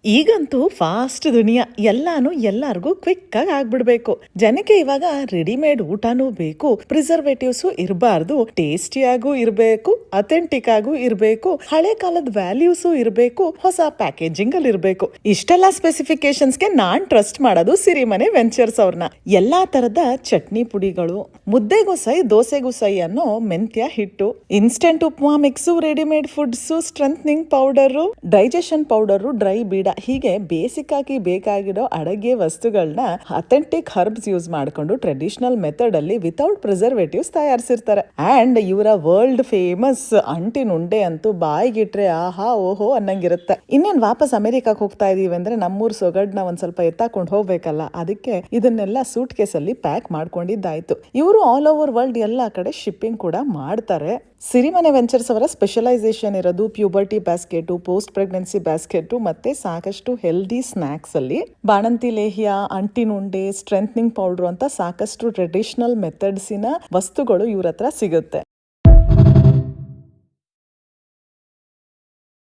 ಈಗಂತೂ ಫಾಸ್ಟ್ ದುನಿಯಾ, ಎಲ್ಲಾನು ಎಲ್ಲಾರ್ಗೂ ಕ್ವಿಕ್ ಆಗಿ ಆಗ್ಬಿಡ್ಬೇಕು. ಜನಕ್ಕೆ ಇವಾಗ ರೆಡಿಮೇಡ್ ಊಟನೂ ಬೇಕು, ಪ್ರಿಸರ್ವೇಟಿವ್ಸ್ ಇರಬಾರ್ದು, ಟೇಸ್ಟಿಯಾಗೂ ಇರಬೇಕು, ಅಥೆಂಟಿಕ್ ಆಗೂ ಇರಬೇಕು, ಹಳೆ ಕಾಲದ ವ್ಯಾಲ್ಯೂಸು ಇರಬೇಕು, ಹೊಸ ಪ್ಯಾಕೇಜಿಂಗ್ ಅಲ್ಲಿ ಇರಬೇಕು. ಇಷ್ಟೆಲ್ಲ ಸ್ಪೆಸಿಫಿಕೇಶನ್ಸ್ಗೆ ನಾನ್ ಟ್ರಸ್ಟ್ ಮಾಡೋದು ಸಿರಿಮನೆ ವೆಂಚರ್ಸ್ ಅವ್ರನ್ನ. ಎಲ್ಲಾ ತರದ ಚಟ್ನಿ ಪುಡಿಗಳು, ಮುದ್ದೆಗೂ ಸೈ ದೋಸೆಗೂ ಸೈ ಅನ್ನೋ ಮೆಂತ್ಯ ಹಿಟ್ಟು, instant upma mix, readymade foods, strengthening powder, digestion powder, dry ಬೀಡ, ಹೀಗೆ ಬೇಸಿಕ್ ಆಗಿ ಬೇಕಾಗಿರೋ ಅಡಗೆ ವಸ್ತುಗಳನ್ನ ಅಥೆಂಟಿಕ್ ಹರ್ಬ್ಸ್ ಯೂಸ್ ಮಾಡ್ಕೊಂಡು ಟ್ರೆಡಿಷನಲ್ ಮೆಥಡ್ ಅಲ್ಲಿ ವಿತೌಟ್ ಪ್ರಿಸರ್ವೇಟಿವ್ಸ್ ತಯಾರಿಸಿರ್ತಾರೆ. ಅಂಡ್ ಇವರ ವರ್ಲ್ಡ್ ಫೇಮಸ್ ಅಂಟಿನ ಉಂಡೆ ಅಂತೂ ಬಾಯಿಗಿಟ್ರೆ ಆಹಾ ಓಹೋ ಅನ್ನಂಗಿರುತ್ತೆ. ಇನ್ನೇನ್ ವಾಪಸ್ ಅಮೆರಿಕಕ್ಕೆ ಹೋಗ್ತಾ ಇದೀವಿ ಅಂದ್ರೆ ನಮ್ಮೂರ್ ಸೊಗಡ್ನ ಒಂದ್ ಸ್ವಲ್ಪ ಎತ್ತಾಕೊಂಡು ಹೋಗ್ಬೇಕಲ್ಲ, ಅದಕ್ಕೆ ಇದನ್ನೆಲ್ಲ ಸೂಟ್ ಕೇಸ್ ಅಲ್ಲಿ ಪ್ಯಾಕ್ ಮಾಡ್ಕೊಂಡಿದ್ದಾಯ್ತು. ಇವರು ಆಲ್ ಓವರ್ ವರ್ಲ್ಡ್ ಎಲ್ಲಾ ಕಡೆ ಶಿಪ್ಪಿಂಗ್ ಕೂಡ ಮಾಡ್ತಾರೆ. ಸಿರಿಮನೆ ವೆಂಚರ್ಸ್ ಅವರ ಸ್ಪೆಷಲೈಸೇಷನ್ ಇರೋದು puberty basket, post pregnancy basket, ಮತ್ತೆ ಸಾಕಷ್ಟು ಹೆಲ್ದಿ ಸ್ನಾಕ್ಸ್ ಅಲ್ಲಿ ಬಾಣಂತಿ ಲೇಹ್ಯ, ಅಂಟಿನುಂಡೆ, ಸ್ಟ್ರೆಂಥನಿಂಗ್ ಪೌಡರ್ ಅಂತ ಸಾಕಷ್ಟು ಟ್ರೆಡಿಷನಲ್ ಮೆಥಡ್ಸಿನ ವಸ್ತುಗಳು ಇವ್ರ ಹತ್ರ ಸಿಗುತ್ತೆ.